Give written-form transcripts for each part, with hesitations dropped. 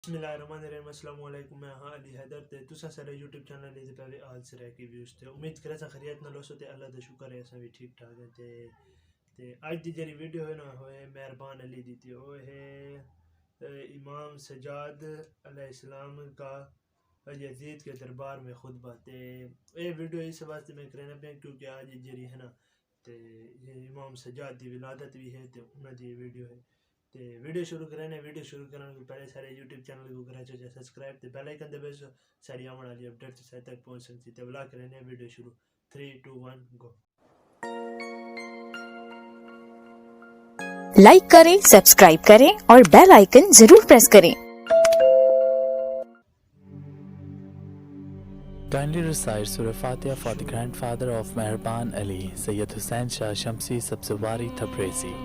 बिस्मिल्लाहिर्रहमानिर्रहीम। अस्सलाम वालेकुम। मैं हाँ अली हैदर ते तुसा सारे यूट्यूब चैनल इस पहले आज से रह के व्यूज थे उम्मीद करे सा खैरियत ना लोसो ते अल्लाह दा शुक्र है असा भी ठीक ठाक है ते आज दी जरी वीडियो है ना होए मेहरबान अली दी थी वो है इमाम सजाद अलैहिस्सलाम का यजीद के दरबार में खुतबा ते ये वीडियो इस वास्ते मैं करना पे क्योंकि आज जरी है ना ते ये इमाम सजाद दी विलादत भी है ते उन्हां दी वीडियो है ते वीडियो शुरू करने को पहले सारे यूट्यूब चैनल को करना चाहिए सब्सक्राइब ते बेल आइकन दबे सो सारी आने वाली अपडेट से तक पहुंच सकती है। बुला करने वीडियो शुरू 3 2 1 गो। लाइक करें, सब्सक्राइब करें और बेल आइकन जरूर प्रेस करें। Kindly recite Surah Fatiha for the grandfather of Meherban Ali, Sayyid Hussain Shah Shamsi Sabzawari Tabrizi.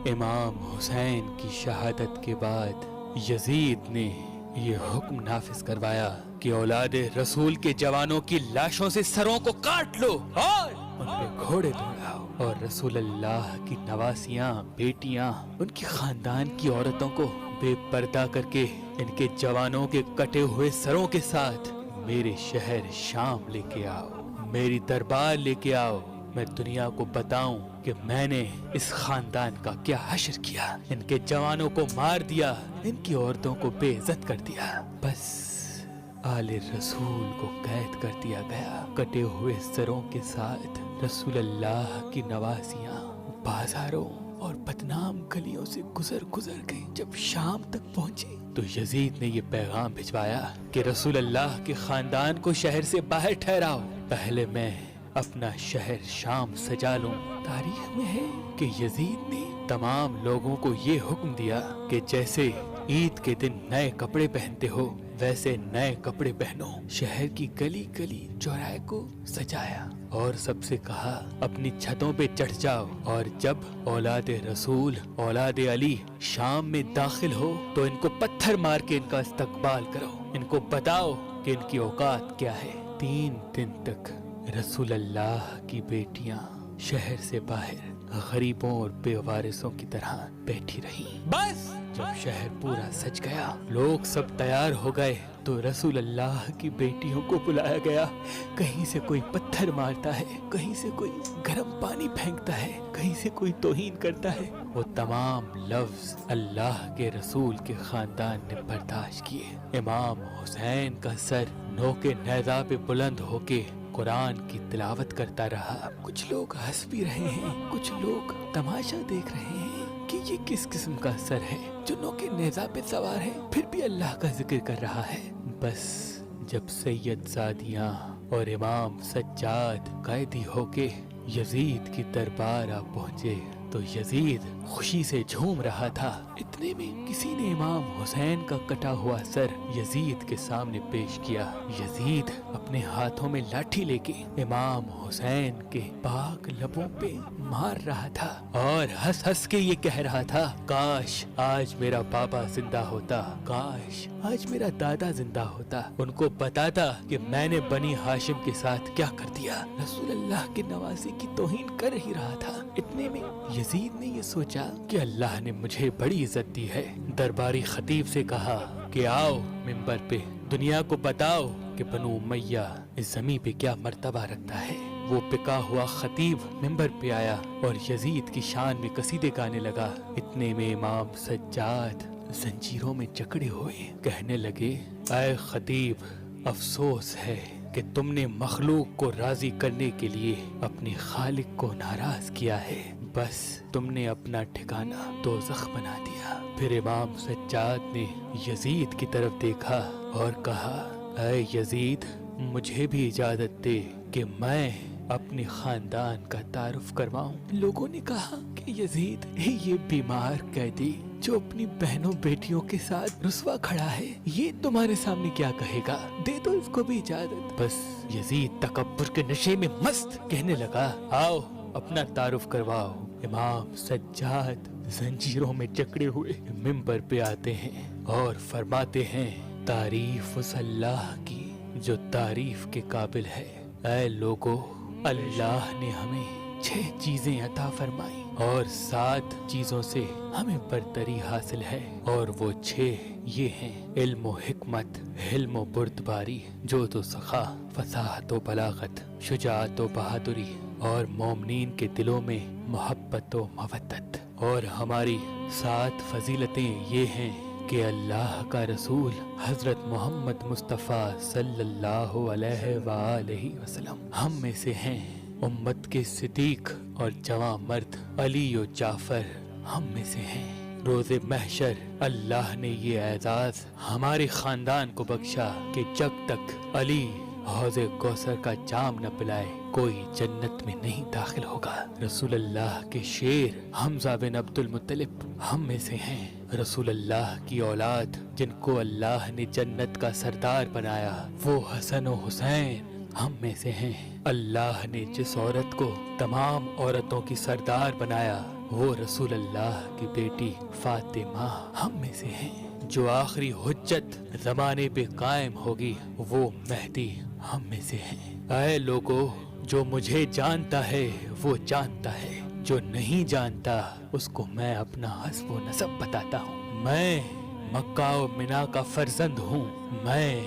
इमाम हुसैन की शहादत के बाद यजीद ने ये हुक्म नाफिज करवाया कि औलादे रसूल के जवानों की लाशों से सरों को काट लो और उन पे घोड़े दौड़ाओ और रसूल अल्लाह की नवासियां बेटियां उनकी खानदान की औरतों को बेपर्दा करके इनके जवानों के कटे हुए सरों के साथ मेरे शहर शाम लेके आओ, मेरी दरबार लेके आओ। मैं दुनिया को बताऊं कि मैंने इस खानदान का क्या हश्र किया, इनके जवानों को मार दिया, इनकी औरतों को बेइज्जत कर दिया। बस आले रसूल को कैद कर दिया गया। कटे हुए सरों के साथ रसूल अल्लाह की नवासियां बाजारों और बदनाम गलियों से गुजर गुजर के जब शाम तक पहुंची तो यजीद ने ये पैगाम भिजवाया कि रसूल अल्लाह के खानदान को शहर से बाहर ठहराओ, पहले मैं अपना शहर शाम सजा लूं। तारीख में है कि यजीद ने तमाम लोगों को ये हुक्म दिया कि जैसे ईद के दिन नए कपड़े पहनते हो वैसे नए कपड़े पहनो। शहर की गली गली चौराहे को सजाया और सबसे कहा अपनी छतों पे चढ़ जाओ और जब औलादे रसूल औलादे अली शाम में दाखिल हो तो इनको पत्थर मार के इनका इस्तकबाल करो, इनको बताओ कि इनकी औकात क्या है। 3 दिन तक रसूल अल्लाह की बेटियां शहर से बाहर गरीबों और बेवारिसों की तरह बैठी रही। बस जब शहर पूरा सज गया, लोग सब तैयार हो गए तो रसूल अल्लाह की बेटियों को बुलाया गया। कहीं से कोई पत्थर मारता है, कहीं से कोई गर्म पानी फेंकता है, कहीं से कोई तौहीन करता है। वो तमाम लफ्ज अल्लाह के रसूल के खानदान ने बर्दाश्त किए। इमाम हुसैन का सर नोके नेज़ा पे बुलंद होके कुरान की तिलावत करता रहा। कुछ लोग हंस भी रहे हैं, कुछ लोग तमाशा देख रहे हैं कि ये किस किस्म का सर है जो नोके नेज़ा पे सवार है फिर भी अल्लाह का जिक्र कर रहा है। बस जब सैयद ज़ादियाँ और इमाम सज्जाद कैदी होके यजीद की दरबार आ पहुँचे तो यजीद खुशी से झूम रहा था। इतने में किसी ने इमाम हुसैन का कटा हुआ सर यजीद के सामने पेश किया। यजीद अपने हाथों में लाठी लेके इमाम हुसैन के पाक लबों पे मार रहा था और हंस हंस के ये कह रहा था, काश आज मेरा बाबा जिंदा होता, काश आज मेरा दादा जिंदा होता, उनको बताता कि मैंने बनी हाशिम के साथ क्या कर दिया। रसूल अल्लाह के नवासे की तौहीन कर ही रहा था। इतने में यजीद ने ये सोचा कि अल्लाह ने मुझे बड़ी इज्जत दी है। दरबारी खतीब से कहा कि आओ मिंबर पे, दुनिया को बताओ कि बनु उमैया इस जमीन पे क्या मर्तबा रखता है। वो पिका हुआ खतीब मिंबर पे आया और यजीद की शान में कसीदे गाने लगा। इतने में इमाम सज्जाद जंजीरों में जकड़े हुए कहने लगे, ऐ खतीब, अफसोस है कि तुमने मखलूक को राजी करने के लिए अपने खालिक को नाराज किया है। बस तुमने अपना ठिकाना दोज़ख बना दिया। फिर इमाम सज्जाद ने यजीद की तरफ देखा और कहा, ऐ यजीद, मुझे भी इजाजत दे कि मैं अपने खानदान का तारुफ करवाऊं। लोगों ने कहा कि यजीद, ये बीमार कैदी जो अपनी बहनों बेटियों के साथ रुस्वा खड़ा है, ये तुम्हारे सामने क्या कहेगा, दे दो इसको भी इजाजत। बस यजीद तकब्बुर के नशे में मस्त कहने लगा, आओ अपना तारुफ करवाओ। इमाम सज्जाद जंजीरों में जकड़े हुए मिंबर पे आते हैं और फरमाते हैं, तारीफ उस अल्लाह की जो तारीफ के काबिल है। ऐ लोगो, अल्लाह ने हमें 6 चीजें अता फरमाई اور 7 چیزوں سے ہمیں برتری حاصل ہے، اور وہ 6 یہ ہیں: علم و حکمت، حلم و بردباری، جود و سخا، فصاحت و بلاغت، شجاعت و بہادری، اور مومنین کے دلوں میں محبت و مودت۔ اور ہماری 7 فضیلتیں یہ ہیں کہ اللہ کا رسول حضرت محمد مصطفیٰ صلی اللہ علیہ وآلہ وسلم ہم میں سے ہیں، امت کے صدیق اور جوان مرد علی و جعفر ہم میں سے ہیں۔ روز محشر اللہ نے یہ اعزاز ہمارے خاندان کو بخشا کہ جب تک علی حوض کوثر کا جام نہ پلائے کوئی جنت میں نہیں داخل ہوگا۔ رسول اللہ کے شیر حمزہ بن عبد المطلب ہم میں سے ہیں۔ رسول اللہ کی اولاد جن کو اللہ نے جنت کا سردار بنایا وہ حسن و حسین ہم میں سے ہیں۔ اللہ نے جس عورت کو تمام عورتوں کی سردار بنایا وہ رسول اللہ کی بیٹی فاطمہ ہم میں سے ہیں۔ جو آخری حجت زمانے پہ قائم ہوگی وہ مہدی ہم میں سے ہیں۔ اے لوگو، جو مجھے جانتا ہے وہ جانتا ہے، جو نہیں جانتا اس کو میں اپنا حسب و نسب بتاتا ہوں۔ میں مکہ و منا کا فرزند ہوں، میں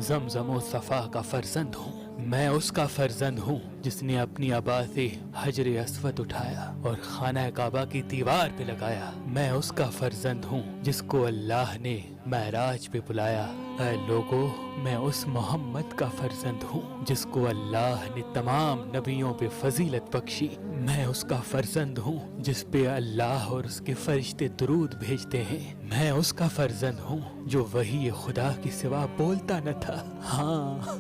زمزم و صفا کا فرزند ہوں، میں اس کا فرزند ہوں جس نے اپنی ابا سے حجر اسود اٹھایا اور خانہ کعبہ کی دیوار پہ لگایا۔ میں اس کا فرزند ہوں جس کو اللہ نے معراج پہ بلایا۔ اے لوگو، میں اس محمد کا فرزند ہوں جس کو اللہ نے تمام نبیوں پہ فضیلت بخشی۔ میں اس کا فرزند ہوں جس پہ اللہ اور اس کے فرشتے درود بھیجتے ہیں۔ میں اس کا فرزند ہوں جو وحی خدا کی سوا بولتا نہ تھا۔ ہاں،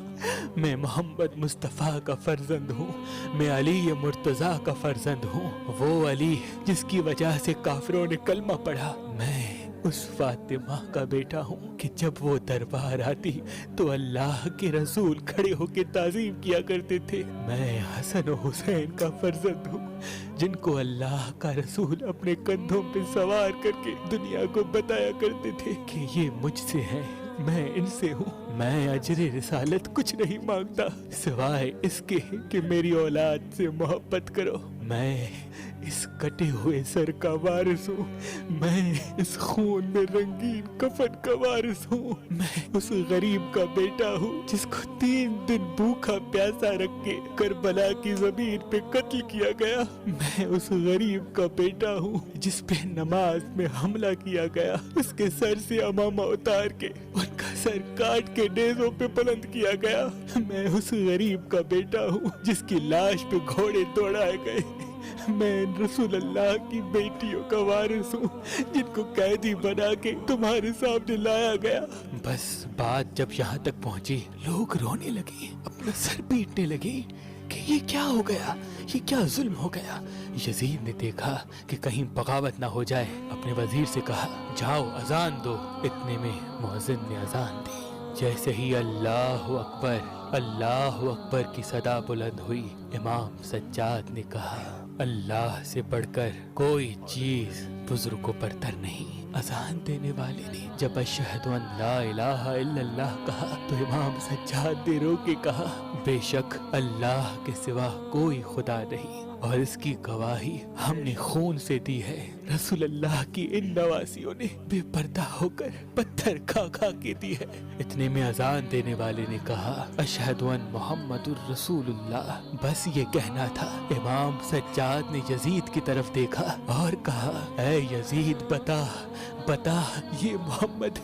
میں محمد مصطفیٰ کا فرزند ہوں، میں علی مرتضیٰ کا فرزند ہوں، وہ علی جس کی وجہ سے کافروں نے کلمہ پڑھا۔ میں اس فاطمہ کا بیٹا ہوں کہ جب وہ دربار آتی تو اللہ کے رسول کھڑے ہو کے تعظیم کیا کرتے تھے۔ میں حسن و حسین کا فرزند ہوں جن کو اللہ کا رسول اپنے کندھوں پہ سوار کر کے دنیا کو بتایا کرتے تھے کہ یہ مجھ سے ہے، میں ان سے ہوں۔ میں اجر رسالت کچھ نہیں مانگتا سوائے اس کے کہ میری اولاد سے محبت کرو۔ میں اس کٹے ہوئے سر کا وارث ہوں، میں اس خون میں رنگین کفن کا وارث ہوں، میں اس غریب کا بیٹا ہوں جس کو 3 دن بھوکا پیاسا رکھ کے کربلا کی زمین پہ قتل کیا گیا۔ میں اس غریب کا بیٹا ہوں جس پہ نماز میں حملہ کیا گیا، اس کے سر سے امامہ اتار کے ان کا سر کاٹ کے نیزوں پہ بلند کیا گیا۔ میں اس غریب کا بیٹا ہوں جس کی لاش پہ گھوڑے دوڑائے گئے۔ میں رسول اللہ کی بیٹیوں کا وارث ہوں جن کو قیدی بنا کے تمہارے سامنے لایا گیا۔ بس بات جب یہاں تک پہنچی لوگ رونے لگے، اپنا سر پیٹنے لگے کہ یہ کیا ہو گیا، یہ کیا ظلم ہو گیا۔ یزید نے دیکھا کہ کہیں بغاوت نہ ہو جائے، اپنے وزیر سے کہا جاؤ اذان دو۔ اتنے میں مؤذن نے اذان دی۔ جیسے ہی اللہ اکبر کی صدا بلند ہوئی، امام سجاد نے کہا اللہ سے بڑھ کر کوئی چیز بزرگ و برتر نہیں۔ اذان دینے والے نے جب اشہد ان لا الہ الا اللہ کہا تو امام سجاد نے رو کے کہا بے شک اللہ کے سوا کوئی خدا نہیں، اور اس کی گواہی ہم نے خون سے دی ہے۔ رسول اللہ کی ان نواسیوں نے بے پردہ ہو کر پتھر کھا کھا کے دی ہے۔ اتنے میں اذان دینے والے نے کہا اشہد ان محمد الرسول اللہ۔ بس یہ کہنا تھا۔ امام سجاد نے یزید کی طرف دیکھا اور کہا اے یزید بتا یہ محمد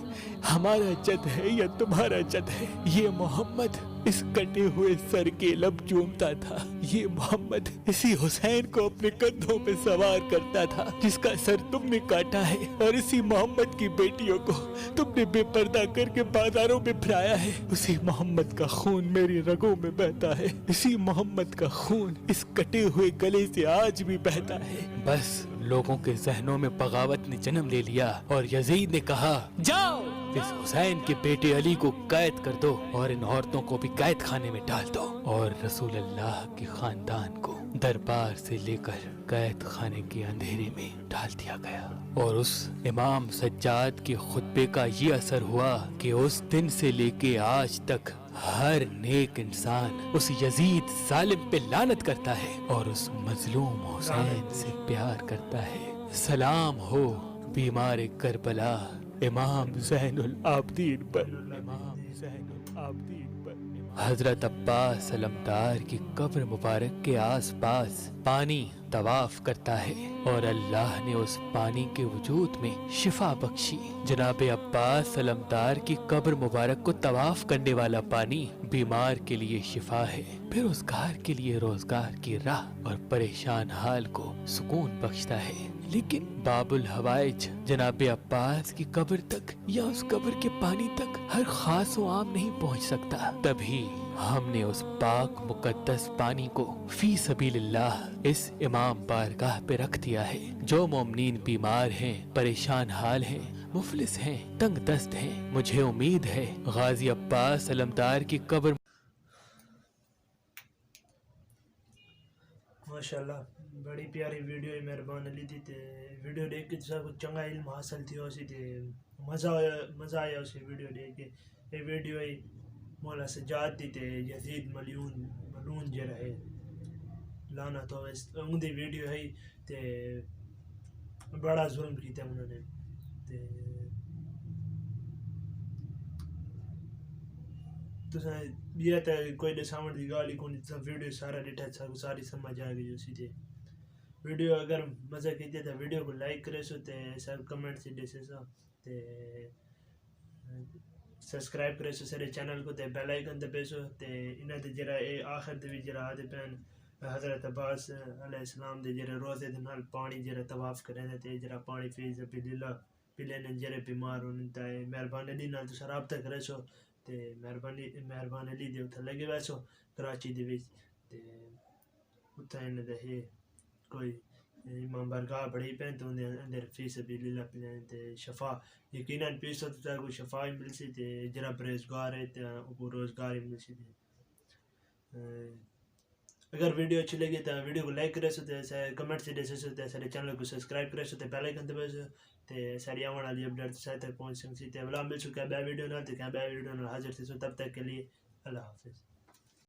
ہمارا جد ہے یا تمہارا جد ہے؟ یہ محمد اس کٹے ہوئے سر کے لب چومتا تھا، یہ محمد اسی حسین کو اپنے کندھوں پہ سوار کرتا تھا جس کا سر تم نے کاٹا ہے، اور اسی محمد کی بیٹیوں کو تم نے بے پردہ کر کے بازاروں میں پھرایا ہے۔ اسی محمد کا خون میری رگوں میں بہتا ہے، اسی محمد کا خون اس کٹے ہوئے گلے سے آج بھی بہتا ہے۔ بس لوگوں کے ذہنوں میں بغاوت نے جنم لے لیا اور یزید نے کہا جاؤ اس حسین کے بیٹے علی کو قید کر دو اور ان عورتوں کو بھی قید خانے میں ڈال دو اور رسول اللہ کے خاندان کو दरबार से लेकर कैद खाने के अंधेरे में डाल दिया गया। और उस इमाम सज्जाद के खुतबे का ये असर हुआ कि उस दिन से लेके आज तक हर नेक इंसान उस यजीद जालिम पे लानत करता है और उस मजलूम हुसैन से प्यार करता है। सलाम हो बीमार करबला इमाम ज़ैनुल आबदीन पर, इमाम ज़ैनुल आबदीन पर। हजरत अब्बास अलमदार की कब्र मुबारक के आसपास पानी तवाफ करता है और अल्लाह ने उस पानी के वजूद में शिफा बख्शी। जनाब अब्बास अलमदार की कब्र मुबारक को तवाफ करने वाला पानी बीमार के लिए शिफा है, बेरोजगार के लिए रोजगार की राह और परेशान हाल को सुकून बख्शता है। लेकिन बाबुल हवाइज जनाब अब्बास की कब्र तक या उस कब्र के पानी तक हर खास व आम नहीं पहुंच सकता। तभी हमने उस पाक मुकद्दस पानी को फी सबीलिल्लाह इस इमाम बारगाह पे रख दिया है। जो मोमिनीन बीमार हैं, परेशान हाल हैं, मुफलिस हैं, तंग दस्त हैं, मुझे उम्मीद है गाजी अब्बास अलमदार की कब्र माशाल्लाह बड़ी प्यारी वीडियो है मेहरबान अली दी। ते वीडियो देख के तुसा को चंगा इल्म हासिल थी उसी ते मज़ा आया उसी वीडियो देख के। ये वीडियो है मौला सज्जाद दी ते यजीद मलून जे रहे लाना तो उनकी वीडियो है ते बड़ा जुल्म किया उन्होंने। ते तुसा ये तो कोई ॾिसावण जी ॻाल्हि ई कोन्हे। तुसा वीडियो सारा ॾिठा सारी समझ आ गई उसी ते। वीडियो अगर मज़ा कीजिए तो वीडियो को लाइक करे सो ते सब कमेंट से देसे सो ते सब्सक्राइब करे सो सारे चैनल को ते बेल आइकन दबे सो ते इन्हां दे जरा ए आखिर दे भी जरा आदे पैन हजरत अब्बास अलैहिस्सलाम दे जरा रोजे दे नाल पानी जरा तवाफ करे ते जरा पानी फी सबीलिल्लाह पिले ने जरे बीमार होने ताए मेहरबानी दी नाल तुसा राब्ता करे सो ते मेहरबानी दी दे उत्थे लगे वैसो कराची दे विच ते उत्थे इन्हां दे हे कोई इमाम बारगाह बड़ी पैन तो अंदर फी सबीलिल्लाह पिले ते शफा यकीनन पीसो तो कोई शफा ही मिलसी ते जरा बेरोजगार है तो रोजगार ही मिलसी ते। अगर वीडियो अच्छी लगी तो वीडियो को लाइक करे सो ते कमेंट से दे सो ते सारे चैनल को सब्सक्राइब करे सो ते बेल आइकन दबा सो ते सारी आने वाली अपडेट साथ तक पहुंच सकती है। अगला मिल चुका है वीडियो ना तो क्या वीडियो ना हाजिर थे सो तब तक के लिए अल्लाह हाफिज़।